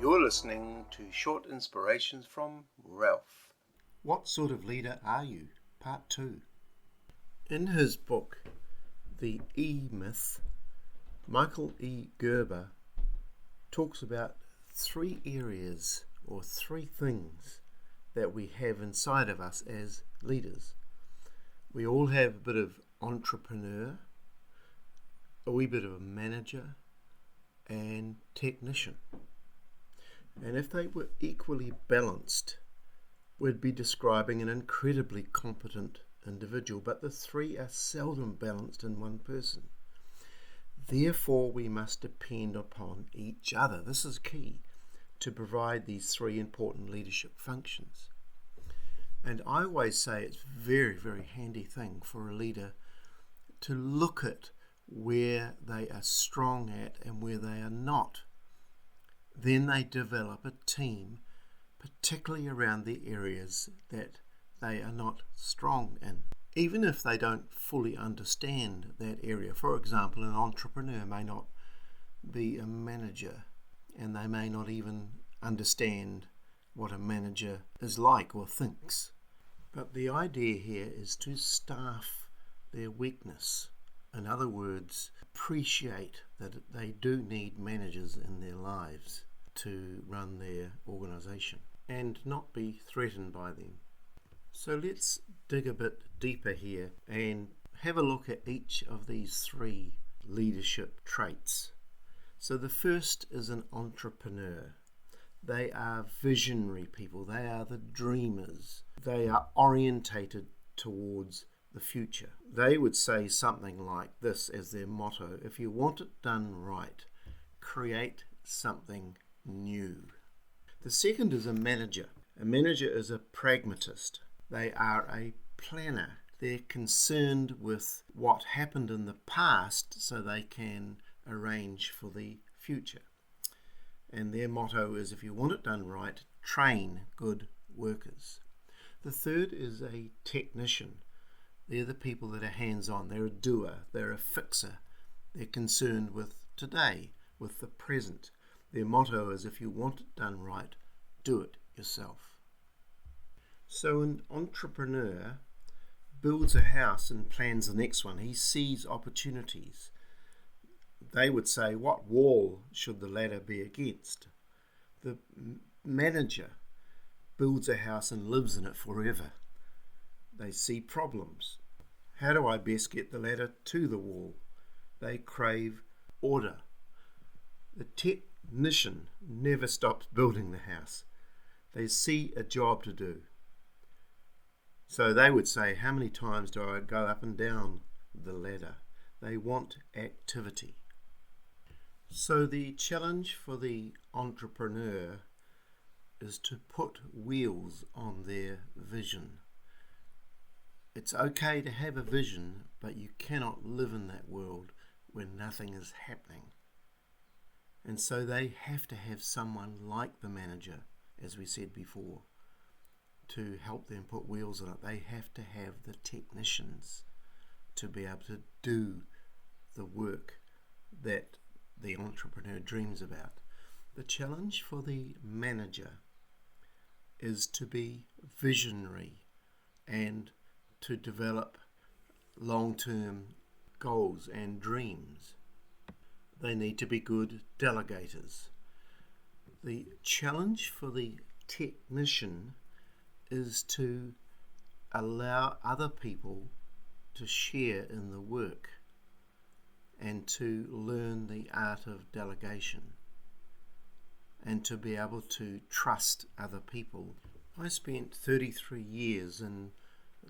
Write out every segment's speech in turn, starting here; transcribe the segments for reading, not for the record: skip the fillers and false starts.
You're listening to Short Inspirations from Ralph. What sort of leader are you? Part 2. In his book, The E-Myth, Michael E. Gerber talks about 3 areas or 3 things that we have inside of us as leaders. We all have a bit of entrepreneur, a wee bit of a manager, and technician. And if they were equally balanced, we'd be describing an incredibly competent individual, but the 3 are seldom balanced in one person. Therefore, we must depend upon each other. This is key to provide these 3 important leadership functions. And I always say it's a very, very handy thing for a leader to look at where they are strong at and where they are not. Then they develop a team, particularly around the areas that they are not strong in. Even if they don't fully understand that area. For example, an entrepreneur may not be a manager, and they may not even understand what a manager is like or thinks. But the idea here is to staff their weakness. In other words, appreciate that they do need managers in their lives to run their organisation and not be threatened by them. So let's dig a bit deeper here and have a look at each of these 3 leadership traits. So the first is an entrepreneur. They are visionary people. They are the dreamers. They are orientated towards the future. They would say something like this as their motto: if you want it done right, create something new. The second is a manager. A manager is a pragmatist. They are a planner. They're concerned with what happened in the past so they can arrange for the future. And their motto is, if you want it done right, train good workers. The third is a technician. They're the people that are hands-on. They're a doer. They're a fixer. They're concerned with today, with the present. Their motto is, if you want it done right, do it yourself. So an entrepreneur builds a house and plans the next one. He sees opportunities. They would say, what wall should the ladder be against? The manager builds a house and lives in it forever. They see problems. How do I best get the ladder to the wall? They crave order. The technician never stops building the house. They see a job to do. So they would say, how many times do I go up and down the ladder? They want activity. So the challenge for the entrepreneur is to put wheels on their vision. It's okay to have a vision, but you cannot live in that world where nothing is happening. And so they have to have someone like the manager, as we said before, to help them put wheels on it. They have to have the technicians to be able to do the work that the entrepreneur dreams about. The challenge for the manager is to be visionary and to develop long-term goals and dreams. They need to be good delegators. The challenge for the technician is to allow other people to share in the work and to learn the art of delegation and to be able to trust other people. I spent 33 years in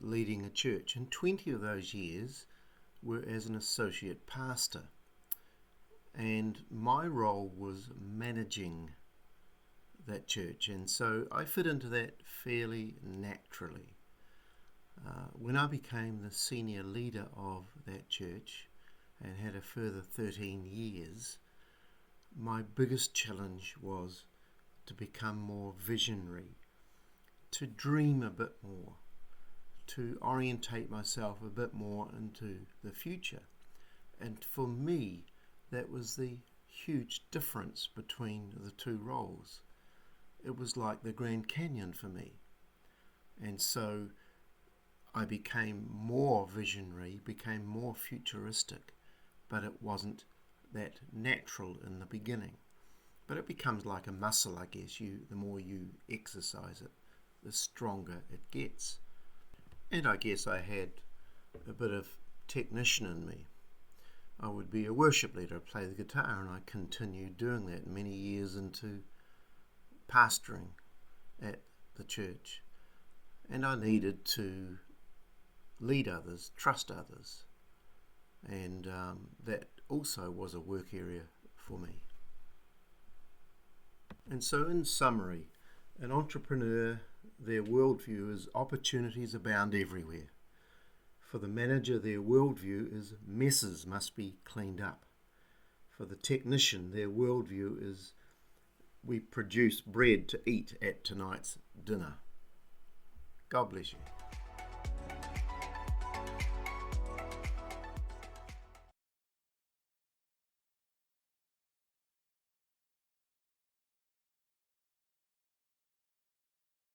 leading a church, and 20 of those years were as an associate pastor. And my role was managing that church, and so I fit into that fairly naturally. When I became the senior leader of that church and had a further 13 years, my biggest challenge was to become more visionary, to dream a bit more, to orientate myself a bit more into the future. And for me, that was the huge difference between the two roles. It was like the Grand Canyon for me. And so I became more visionary, became more futuristic, but it wasn't that natural in the beginning. But it becomes like a muscle, I guess. The more you exercise it, the stronger it gets. And I guess I had a bit of technician in me. I would be a worship leader, play the guitar, and I continued doing that many years into pastoring at the church. And I needed to lead others, trust others, and that also was a work area for me. And so in summary, an entrepreneur, their worldview is opportunities abound everywhere. For the manager, their worldview is messes must be cleaned up. For the technician, their worldview is we produce bread to eat at tonight's dinner. God bless you.